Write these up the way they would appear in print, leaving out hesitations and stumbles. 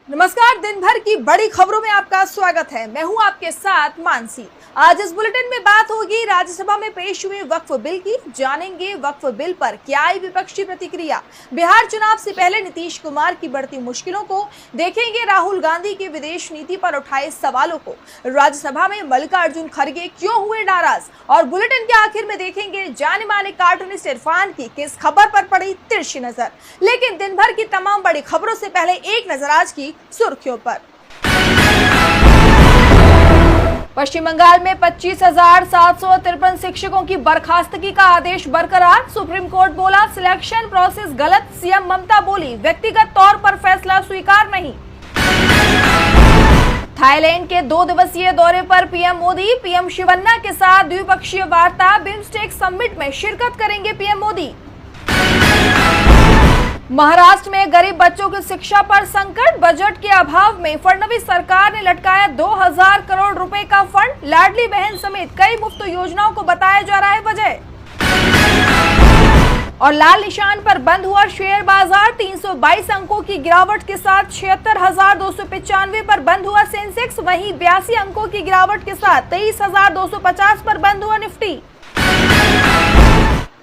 नमस्कार। दिन भर की बड़ी खबरों में आपका स्वागत है। मैं हूं आपके साथ मानसी। आज इस बुलेटिन में बात होगी राज्यसभा में पेश हुए वक्फ बिल की। जानेंगे वक्फ बिल पर क्या आई विपक्षी प्रतिक्रिया, बिहार चुनाव से पहले नीतीश कुमार की बढ़ती मुश्किलों को, देखेंगे राहुल गांधी की विदेश नीति पर उठाए सवालों को, राज्यसभा में मल्लिकार्जुन खड़गे क्यों हुए नाराज, और बुलेटिन के आखिर में देखेंगे जाने माने कार्टूनिस्ट इरफान की किस खबर पर पड़ी तिरछी नजर। लेकिन दिन भर की तमाम बड़ी खबरों से पहले एक नजर आज की सुर्खियों पर। पश्चिम बंगाल में 25,753 शिक्षकों की बर्खास्तगी का आदेश बरकरार। सुप्रीम कोर्ट बोला सिलेक्शन प्रोसेस गलत। सीएम ममता बोली व्यक्तिगत तौर पर फैसला स्वीकार नहीं। थाईलैंड के 2 दिवसीय दौरे पर पीएम मोदी, पीएम शिवन्ना के साथ द्विपक्षीय वार्ता। बिम्स्टेक समिट में शिरकत करेंगे पीएम मोदी। महाराष्ट्र में गरीब बच्चों की शिक्षा पर संकट। बजट के अभाव में फडणवीस सरकार ने लटकाया 2000 करोड़ रुपए का फंड। लाडली बहन समेत कई मुफ्त योजनाओं को बताया जा रहा है वजह। और लाल निशान पर बंद हुआ शेयर बाजार। 322 अंकों की गिरावट के साथ 76,295 पर बंद हुआ सेंसेक्स। वहीं 82 अंकों की गिरावट के साथ 23,250 पर बंद हुआ निफ्टी।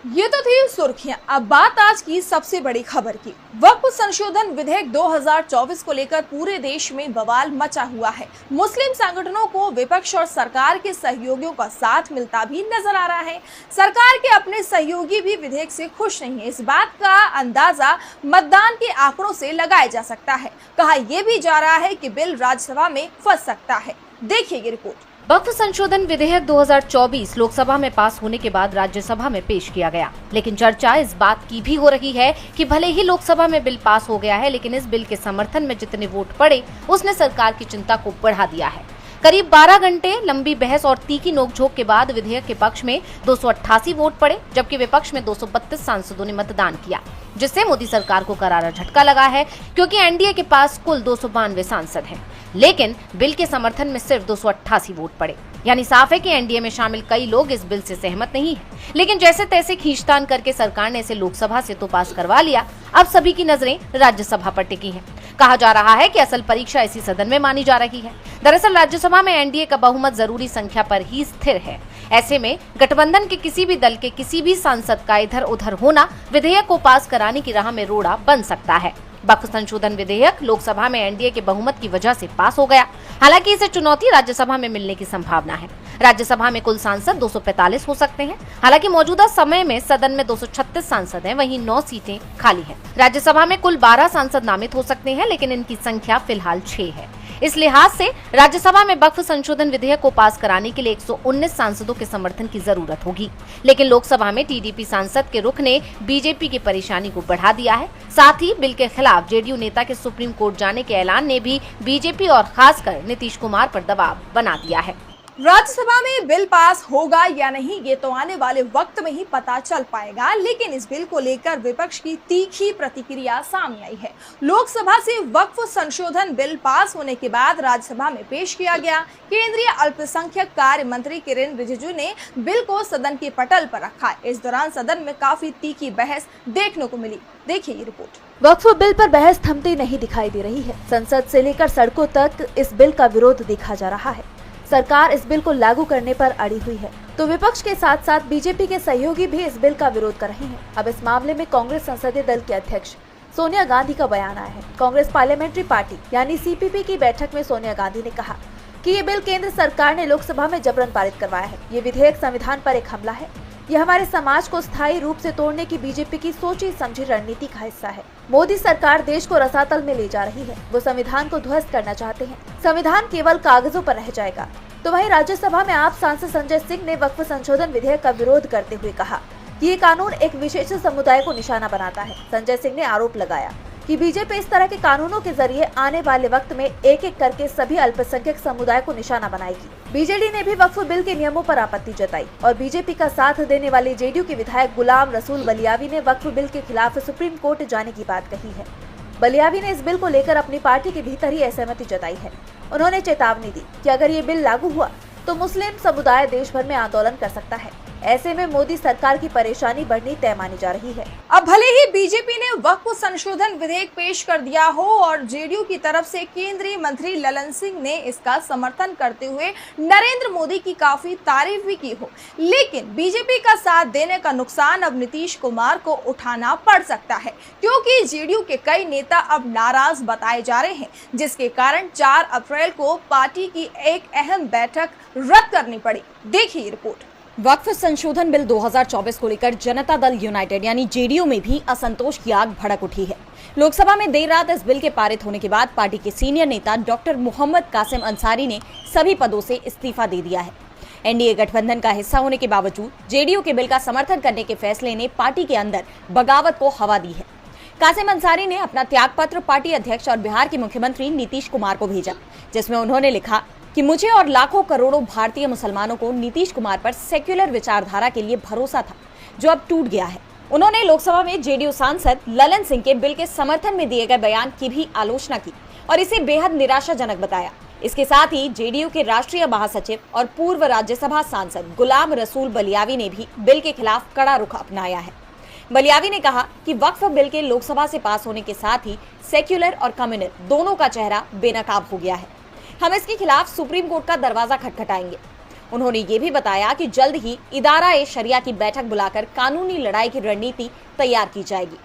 ये तो थी सुर्खियां। अब बात आज की सबसे बड़ी खबर की। वक्फ संशोधन विधेयक 2024 को लेकर पूरे देश में बवाल मचा हुआ है। मुस्लिम संगठनों को विपक्ष और सरकार के सहयोगियों का साथ मिलता भी नजर आ रहा है। सरकार के अपने सहयोगी भी विधेयक से खुश नहीं है। इस बात का अंदाजा मतदान के आंकड़ों से लगाया जा सकता है। कहा यह भी जा रहा है कि बिल राज्यसभा में फंस सकता है। देखिए ये रिपोर्ट। वक्फ संशोधन विधेयक 2024 लोकसभा में पास होने के बाद राज्यसभा में पेश किया गया, लेकिन चर्चा इस बात की भी हो रही है कि भले ही लोकसभा में बिल पास हो गया है, लेकिन इस बिल के समर्थन में जितने वोट पड़े उसने सरकार की चिंता को बढ़ा दिया है। करीब 12 घंटे लंबी बहस और तीखी नोकझोंक के बाद विधेयक के पक्ष में 288 वोट पड़े, जबकि विपक्ष में 232 सांसदों ने मतदान किया, जिससे मोदी सरकार को करारा झटका लगा है, क्योंकि एनडीए के पास कुल 292 सांसद हैं। लेकिन बिल के समर्थन में सिर्फ 288 वोट पड़े, यानी साफ है कि एनडीए में शामिल कई लोग इस बिल से सहमत नहीं हैं। लेकिन जैसे तैसे खींचतान करके सरकार ने इसे लोकसभा से तो पास करवा लिया। अब सभी की नजरें राज्यसभा पर टिकी हैं। कहा जा रहा है कि असल परीक्षा इसी सदन में मानी जा रही है। दरअसल राज्यसभा में एनडीए का बहुमत जरूरी संख्या पर ही स्थिर है। ऐसे में गठबंधन के किसी भी दल के किसी भी सांसद का इधर उधर होना विधेयक को पास कराने की राह में रोड़ा बन सकता है। वक्फ संशोधन विधेयक लोकसभा में एनडीए के बहुमत की वजह से पास हो गया। हालांकि इसे चुनौती राज्यसभा में मिलने की संभावना है। राज्यसभा में कुल सांसद 245 हो सकते हैं। हालांकि मौजूदा समय में सदन में 236 सांसद हैं, वहीं 9 सीटें खाली हैं। राज्यसभा में कुल 12 सांसद नामित हो सकते हैं, लेकिन इनकी संख्या फिलहाल 6 है। इस लिहाज से राज्यसभा में वक्फ संशोधन विधेयक को पास कराने के लिए 119 सांसदों के समर्थन की जरूरत होगी। लेकिन लोकसभा में टीडीपी सांसद के रुख ने बीजेपी की परेशानी को बढ़ा दिया है। साथ ही बिल के खिलाफ जेडीयू नेता के सुप्रीम कोर्ट जाने के ऐलान ने भी बीजेपी और खासकर नीतीश कुमार पर दबाव बना दिया है। राज्यसभा में बिल पास होगा या नहीं ये तो आने वाले वक्त में ही पता चल पाएगा। लेकिन इस बिल को लेकर विपक्ष की तीखी प्रतिक्रिया सामने आई है। लोकसभा से वक्फ संशोधन बिल पास होने के बाद राज्यसभा में पेश किया गया। केंद्रीय अल्पसंख्यक कार्य मंत्री किरेन रिजिजू ने बिल को सदन के पटल पर रखा। इस दौरान सदन में काफी तीखी बहस देखने को मिली। देखिए ये रिपोर्ट। वक्फ बिल पर बहस थमती नहीं दिखाई दे रही है। संसद से लेकर सड़कों तक इस बिल का विरोध देखा जा रहा है। सरकार इस बिल को लागू करने पर अड़ी हुई है, तो विपक्ष के साथ साथ बीजेपी के सहयोगी भी इस बिल का विरोध कर रहे हैं। अब इस मामले में कांग्रेस संसदीय दल के अध्यक्ष सोनिया गांधी का बयान आया है। कांग्रेस पार्लियामेंट्री पार्टी यानी सीपीपी की बैठक में सोनिया गांधी ने कहा कि ये बिल केंद्र सरकार ने लोकसभा में जबरन पारित करवाया है। ये विधेयक संविधान पर एक हमला है। यह हमारे समाज को स्थायी रूप से तोड़ने की बीजेपी की सोची समझी रणनीति का हिस्सा है। मोदी सरकार देश को रसातल में ले जा रही है। वो संविधान को ध्वस्त करना चाहते हैं। संविधान केवल कागजों पर रह जाएगा। तो वहीं राज्यसभा में आप सांसद संजय सिंह ने वक्फ संशोधन विधेयक का विरोध करते हुए कहा कि ये कानून एक विशेष समुदाय को निशाना बनाता है। संजय सिंह ने आरोप लगाया कि बीजेपी इस तरह के कानूनों के जरिए आने वाले वक्त में एक एक करके सभी अल्पसंख्यक समुदाय को निशाना बनाएगी। बीजेडी ने भी वक्फ बिल के नियमों पर आपत्ति जताई और बीजेपी का साथ देने वाले जेडीयू के विधायक गुलाम रसूल बलियावी ने वक्फ बिल के खिलाफ सुप्रीम कोर्ट जाने की बात कही है। बलियावी ने इस बिल को लेकर अपनी पार्टी के भीतर ही असहमति जताई है। उन्होंने चेतावनी दी कि अगर ये बिल लागू हुआ तो मुस्लिम समुदाय देश भर में आंदोलन कर सकता है। ऐसे में मोदी सरकार की परेशानी बढ़नी तय मानी जा रही है। अब भले ही बीजेपी ने वक्फ संशोधन विधेयक पेश कर दिया हो और जेडीयू की तरफ से केंद्रीय मंत्री ललन सिंह ने इसका समर्थन करते हुए नरेंद्र मोदी की काफी तारीफ भी की हो, लेकिन बीजेपी का साथ देने का नुकसान अब नीतीश कुमार को उठाना पड़ सकता है, क्योंकि जेडीयू के कई नेता अब नाराज बताए जा रहे हैं, जिसके कारण 4 अप्रैल को पार्टी की एक अहम बैठक रद्द करनी पड़ी। देखिए रिपोर्ट। वक्फ संशोधन बिल 2024 को लेकर जनता दल यूनाइटेड यानी जेडीयू में भी असंतोष की आग भड़क उठी है। लोकसभा में देर रात इस बिल के पारित होने के बाद पार्टी के सीनियर नेता डॉक्टर मोहम्मद कासिम अंसारी ने सभी पदों से इस्तीफा दे दिया है। एनडीए गठबंधन का हिस्सा होने के बावजूद जेडीयू के बिल का समर्थन करने के फैसले ने पार्टी के अंदर बगावत को हवा दी है। कासिम अंसारी ने अपना त्यागपत्र पार्टी अध्यक्ष और बिहार के मुख्यमंत्री नीतीश कुमार को भेजा, जिसमें उन्होंने लिखा कि मुझे और लाखों करोड़ों भारतीय मुसलमानों को नीतीश कुमार पर सेक्युलर विचारधारा के लिए भरोसा था, जो अब टूट गया है। उन्होंने लोकसभा में जेडीयू सांसद ललन सिंह के बिल के समर्थन में दिए गए बयान की भी आलोचना की और इसे बेहद निराशाजनक बताया। इसके साथ ही जेडीयू के राष्ट्रीय महासचिव और पूर्व राज्यसभा सांसद गुलाम रसूल बलियावी ने भी बिल के खिलाफ कड़ा रुख अपनाया है। बलियावी ने कहा कि वक्फ बिल के लोकसभा से पास होने के साथ ही सेक्युलर और कम्युनल दोनों का चेहरा बेनकाब हो गया है। हम इसके खिलाफ सुप्रीम कोर्ट का दरवाजा खटखटाएंगे। उन्होंने ये भी बताया कि जल्द ही इदारा-ए-शरिया की बैठक बुलाकर कानूनी लड़ाई की रणनीति तैयार की जाएगी।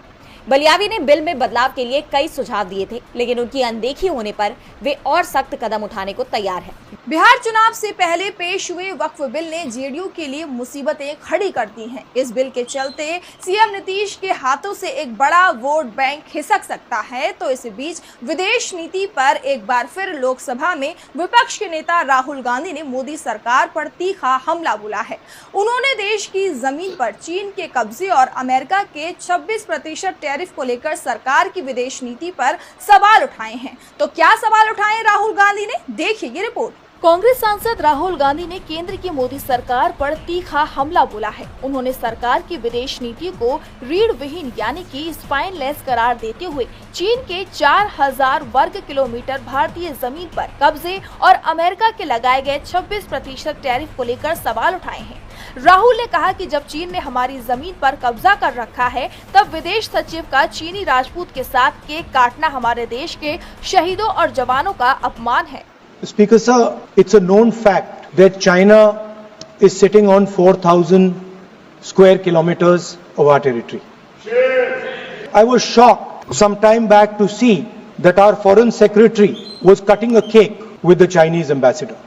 बलियावी ने बिल में बदलाव के लिए कई सुझाव दिए थे, लेकिन उनकी अनदेखी होने पर वे और सख्त कदम उठाने को तैयार हैं। बिहार चुनाव से पहले पेश हुए वक्फ बिल ने जेडीयू के लिए मुसीबतें खड़ी कर दी हैं। इस बिल के चलते सीएम नीतीश के हाथों से एक बड़ा वोट बैंक खिसक सकता है। तो इस बीच विदेश नीति पर एक बार फिर लोकसभा में विपक्ष के नेता राहुल गांधी ने मोदी सरकार पर तीखा हमला बोला है। उन्होंने देश की जमीन पर चीन के कब्जे और अमेरिका के 26% टैरिफ को लेकर सरकार की विदेश नीति पर सवाल उठाए हैं। तो क्या सवाल उठाए राहुल गांधी ने, देखिए ये रिपोर्ट। कांग्रेस सांसद राहुल गांधी ने केंद्र की मोदी सरकार पर तीखा हमला बोला है। उन्होंने सरकार की विदेश नीति को रीढ़ विहीन यानी कि स्पाइनलेस करार देते हुए चीन के 4000 वर्ग किलोमीटर भारतीय जमीन पर कब्जे और अमेरिका के लगाए गए 26% टैरिफ को लेकर सवाल उठाए हैं। राहुल ने कहा कि जब चीन ने हमारी जमीन पर कब्जा कर रखा है, तब विदेश सचिव का चीनी राजपूत के साथ केक काटना हमारे देश के शहीदों और जवानों का अपमान है। Speaker sir, it's a known fact that China is sitting on 4,000 square kilometers of our territory. I was shocked some time back to see that our foreign secretary was cutting a cake with the Chinese ambassador.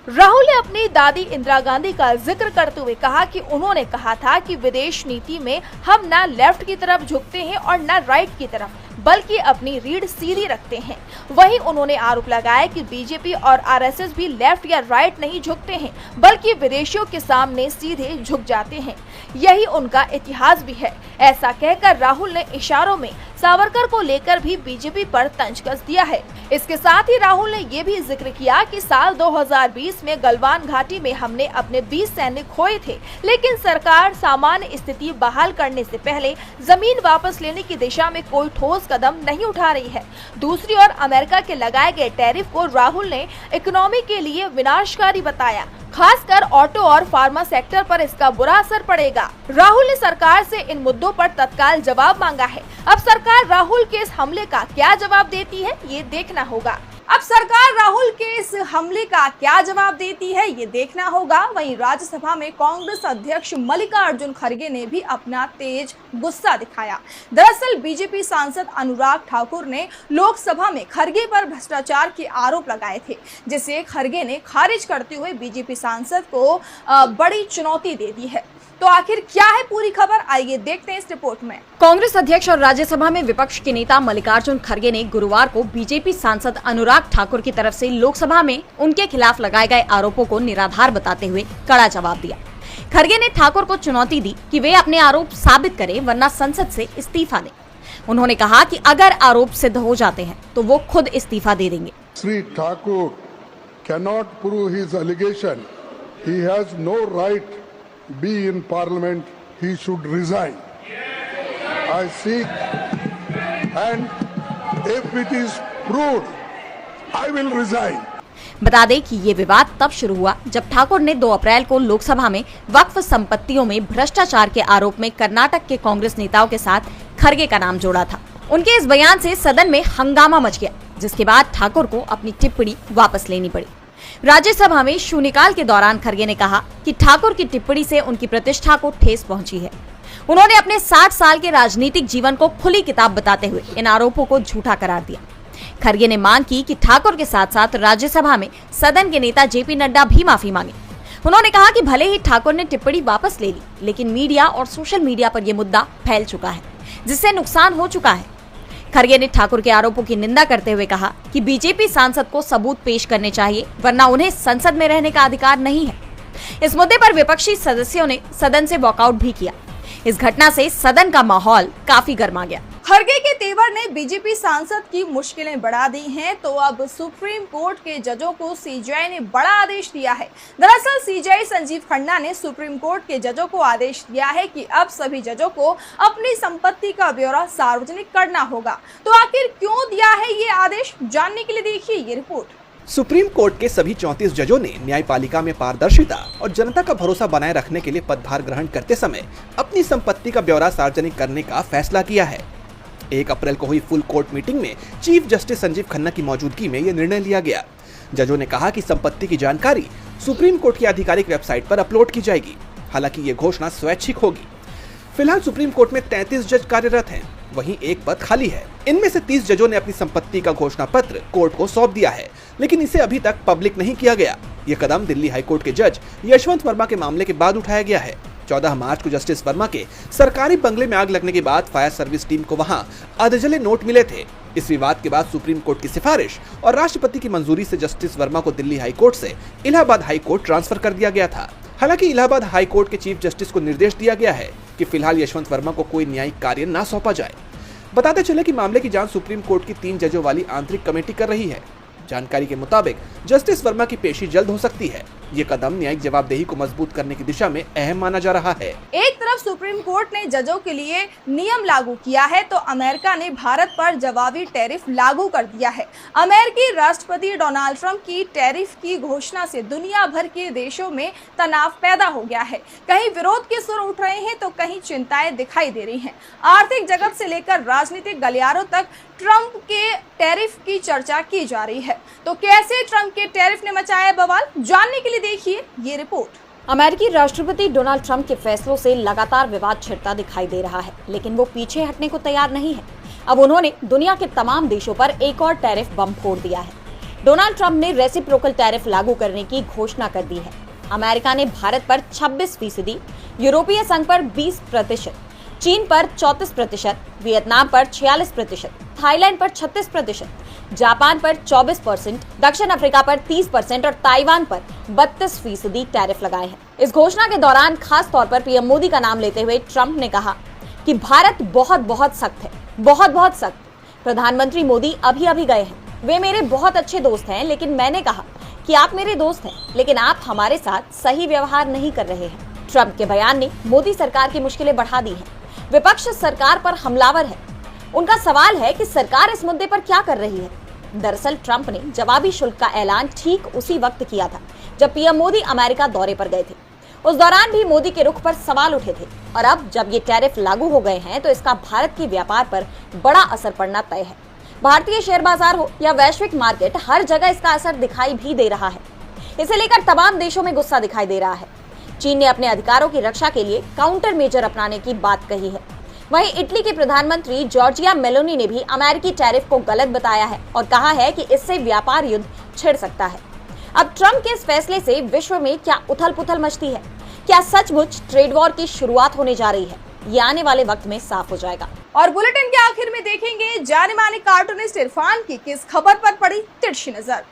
Rahul ने अपनी दादी इंदिरा गांधी का जिक्र करते हुए कहा कि उन्होंने कहा था कि विदेश नीति में हम न लेफ्ट की तरफ झुकते हैं और न राइट की तरफ, बल्कि अपनी रीढ़ सीधी रखते हैं। वहीं उन्होंने आरोप लगाया कि बीजेपी और आरएसएस भी लेफ्ट या राइट नहीं झुकते हैं, बल्कि विदेशियों के सामने सीधे झुक जाते हैं। यही उनका इतिहास भी है। ऐसा कहकर राहुल ने इशारों में सावरकर को लेकर भी बीजेपी पर तंज कस दिया है। इसके साथ ही राहुल ने ये भी जिक्र किया कि साल 2020 में गलवान घाटी में हमने अपने 20 सैनिक खोए थे, लेकिन सरकार सामान्य स्थिति बहाल करने से पहले जमीन वापस लेने की दिशा में कोई ठोस कदम नहीं उठा रही है। दूसरी ओर अमेरिका के लगाए गए टैरिफ को राहुल ने इकोनॉमी के लिए विनाशकारी बताया। खासकर ऑटो और फार्मा सेक्टर पर इसका बुरा असर पड़ेगा। राहुल ने सरकार से इन मुद्दों पर तत्काल जवाब मांगा है। अब सरकार राहुल के इस हमले का क्या जवाब देती है, ये देखना होगा। अब सरकार राहुल के इस हमले का क्या जवाब देती है, ये देखना होगा। वहीं राज्यसभा में कांग्रेस अध्यक्ष मल्लिकार्जुन खड़गे ने भी अपना तेज गुस्सा दिखाया। दरअसल बीजेपी सांसद अनुराग ठाकुर ने लोकसभा में खड़गे पर भ्रष्टाचार के आरोप लगाए थे, जिसे खड़गे ने खारिज करते हुए बीजेपी सांसद को बड़ी चुनौती दे दी है। तो आखिर क्या है पूरी खबर, आइए देखते हैं इस रिपोर्ट में। कांग्रेस अध्यक्ष और राज्यसभा में विपक्ष के नेता मल्लिकार्जुन खड़गे ने गुरुवार को बीजेपी सांसद अनुराग ठाकुर की तरफ से लोकसभा में उनके खिलाफ लगाए गए आरोपों को निराधार बताते हुए कड़ा जवाब दिया। खड़गे ने ठाकुर को चुनौती दी कि वे अपने आरोप साबित करें, वरना संसद से इस्तीफा दें। उन्होंने कहा कि अगर आरोप सिद्ध हो जाते हैं तो वो खुद इस्तीफा दे देंगे। Shri Thakur cannot prove his allegation. He has no right be in parliament. He should resign. I seek, and if it is proved, I will resign. बता दें कि ये विवाद तब शुरू हुआ जब ठाकुर ने 2 अप्रैल को लोकसभा में वक्फ संपत्तियों में भ्रष्टाचार के आरोप में कर्नाटक के कांग्रेस नेताओं के साथ खरगे का नाम जोड़ा था। उनके इस बयान से सदन में हंगामा मच गया, जिसके बाद ठाकुर को अपनी टिप्पणी वापस लेनी पड़ी। राज्यसभा में शून्यकाल के दौरान खरगे ने कहा कि ठाकुर की टिप्पणी से उनकी प्रतिष्ठा को ठेस पहुंची है। उन्होंने अपने 60 साल के राजनीतिक जीवन को खुली किताब बताते हुए इन आरोपों को झूठा करार दिया। खरगे ने मांग की कि ठाकुर के साथ साथ राज्यसभा में सदन के नेता जेपी नड्डा भी माफी मांगे। उन्होंने कहा कि भले ही ठाकुर ने टिप्पणी वापस ले ली, लेकिन मीडिया और सोशल मीडिया पर यह मुद्दा फैल चुका है, जिससे नुकसान हो चुका है। खरगे ने ठाकुर के आरोपों की निंदा करते हुए कहा कि बीजेपी सांसद को सबूत पेश करने चाहिए, वरना उन्हें संसद में रहने का अधिकार नहीं है। इस मुद्दे पर विपक्षी सदस्यों ने सदन से वॉकआउट भी किया। इस घटना से सदन का माहौल काफी गर्मा गया। खरगे के तेवर ने बीजेपी सांसद की मुश्किलें बढ़ा दी हैं, तो अब सुप्रीम कोर्ट के जजों को सीजेआई ने बड़ा आदेश दिया है। दरअसल सीजेआई संजीव खन्ना ने सुप्रीम कोर्ट के जजों को आदेश दिया है कि अब सभी जजों को अपनी संपत्ति का ब्यौरा सार्वजनिक करना होगा। तो आखिर क्यों दिया है ये आदेश, जानने के लिए देखिए ये रिपोर्ट। सुप्रीम कोर्ट के सभी 34 जजों ने न्यायपालिका में पारदर्शिता और जनता का भरोसा बनाए रखने के लिए पदभार ग्रहण करते समय अपनी संपत्ति का ब्यौरा सार्वजनिक करने का फैसला किया है। 1 अप्रैल को हुई फुल कोर्ट मीटिंग में चीफ जस्टिस संजीव खन्ना की मौजूदगी में यह निर्णय लिया गया। जजों ने कहा कि संपत्ति की जानकारी सुप्रीम कोर्ट की आधिकारिक वेबसाइट पर अपलोड की जाएगी। हालांकि ये घोषणा स्वैच्छिक होगी। फिलहाल सुप्रीम कोर्ट में 33 जज कार्यरत हैं, वहीं 1 पद खाली है। इनमें से 30 जजों ने अपनी संपत्ति का घोषणा पत्र कोर्ट को सौंप दिया है, लेकिन इसे अभी तक पब्लिक नहीं किया गया। ये कदम दिल्ली हाईकोर्ट के जज यशवंत वर्मा के मामले के बाद उठाया गया है। 14 मार्च को जस्टिस वर्मा के सरकारी बंगले में आग लगने के बाद फायर सर्विस टीम को वहां अधजले नोट मिले थे। इस विवाद के बाद सुप्रीम कोर्ट की सिफारिश और राष्ट्रपति की मंजूरी से जस्टिस वर्मा को दिल्ली हाईकोर्ट से इलाहाबाद हाईकोर्ट ट्रांसफर कर दिया गया था। हालांकि इलाहाबाद हाईकोर्ट के चीफ जस्टिस को निर्देश दिया गया है कि फिलहाल यशवंत वर्मा को कोई न्यायिक कार्य न सौंपा जाए। बताते चले कि मामले की जांच सुप्रीम कोर्ट की 3 जजों वाली आंतरिक कमेटी कर रही है। जानकारी के मुताबिक जस्टिस वर्मा की पेशी जल्द हो सकती है। ये कदम न्यायिक जवाबदेही को मजबूत करने की दिशा में अहम माना जा रहा है। एक तरफ सुप्रीम कोर्ट ने जजों के लिए नियम लागू किया है, तो अमेरिका ने भारत पर जवाबी टैरिफ लागू कर दिया है। अमेरिकी राष्ट्रपति डोनाल्ड ट्रंप की टैरिफ की घोषणा से दुनिया भर के देशों में तनाव पैदा हो गया है। कहीं विरोध के सुर उठ रहे हैं, तो कहीं चिंताएं दिखाई दे रही हैं। आर्थिक जगत से लेकर राजनीतिक गलियारों तक ट्रंप के टैरिफ की चर्चा की जा रही है। तो कैसे ट्रंप के टैरिफ ने मचाया बवाल, जानने के लिए देखिए ये रिपोर्ट। अमेरिकी राष्ट्रपति डोनाल्ड ट्रंप के फैसलों से लगातार विवाद छिड़ता दिखाई दे रहा है, लेकिन वो पीछे हटने को तैयार नहीं है। अब उन्होंने दुनिया के तमाम देशों पर एक और टैरिफ बम फोड़ दिया है। डोनाल्ड ट्रंप ने रेसिप्रोकल टैरिफ लागू करने की घोषणा कर दी है। अमेरिका ने भारत पर 26%, यूरोपीय संघ पर 20%, चीन पर 34%, वियतनाम पर 46%, थाईलैंड पर 36%, जापान पर 24%, दक्षिण अफ्रीका पर 30% और ताइवान पर 32% टैरिफ लगाए हैं। इस घोषणा के दौरान खास तौर पर पीएम मोदी का नाम लेते हुए ट्रंप ने कहा कि भारत बहुत सख्त है, बहुत सख्त। प्रधानमंत्री मोदी अभी गए हैं। वे मेरे बहुत अच्छे दोस्त हैं, लेकिन मैंने कहा कि आप मेरे दोस्त हैं, लेकिन आप हमारे साथ सही व्यवहार नहीं कर रहे हैं। ट्रंप के बयान ने मोदी सरकार की मुश्किलें बढ़ा दी हैं। विपक्ष सरकार पर हमलावर है। उनका सवाल है कि सरकार इस मुद्दे पर क्या कर रही है। दरअसल ट्रंप ने जवाबी शुल्क का ऐलान ठीक उसी वक्त किया था जब पीएम मोदी अमेरिका दौरे पर गए थे। उस दौरान भी मोदी के रुख पर सवाल उठे थे, और अब जब ये टैरिफ लागू हो गए हैं, तो इसका भारत के व्यापार पर बड़ा असर पड़ना तय है। भारतीय शेयर बाजार हो या वैश्विक मार्केट, हर जगह इसका असर दिखाई भी दे रहा है। इसे लेकर तमाम देशों में गुस्सा दिखाई दे रहा है। चीन ने अपने अधिकारों की रक्षा के लिए काउंटर मेजर अपनाने की बात कही है। वहीं इटली के प्रधानमंत्री जॉर्जिया मेलोनी ने भी अमेरिकी टैरिफ को गलत बताया है और कहा है कि इससे व्यापार युद्ध छिड़ सकता है। अब ट्रंप के इस फैसले से विश्व में क्या उथल-पुथल मचती है? क्या सचमुच ट्रेड वॉर की शुरुआत होने जा रही है? ये आने वाले वक्त में साफ हो जाएगा। और बुलेटिन के आखिर में देखेंगे जाने माने कार्टूनिस्ट इरफान की किस खबर पर पड़ी तिरछी नजर।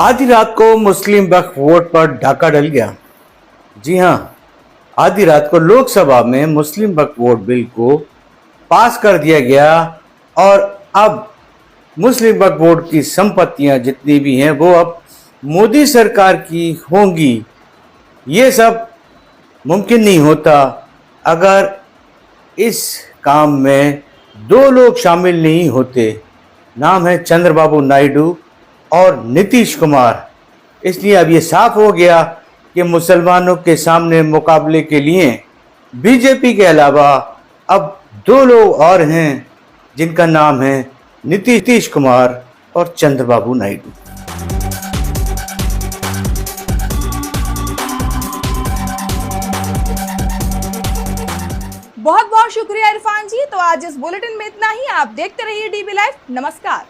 आधी रात को मुस्लिम वक्फ वोट पर डाका डल गया। जी हां, आधी रात को लोकसभा में मुस्लिम वक्फ वोट बिल को पास कर दिया गया और अब मुस्लिम वक्फ बोर्ड की संपत्तियां जितनी भी हैं वो अब मोदी सरकार की होंगी। ये सब मुमकिन नहीं होता अगर इस काम में दो लोग शामिल नहीं होते, नाम है चंद्रबाबू नायडू और नीतीश कुमार। इसलिए अब ये साफ हो गया कि मुसलमानों के सामने मुकाबले के लिए बीजेपी के अलावा अब दो लोग और हैं जिनका नाम है नीतीश कुमार और चंद्रबाबू नायडू। बहुत बहुत शुक्रिया इरफान जी। तो आज इस बुलेटिन में इतना ही। आप देखते रहिए डीबी लाइव। नमस्कार।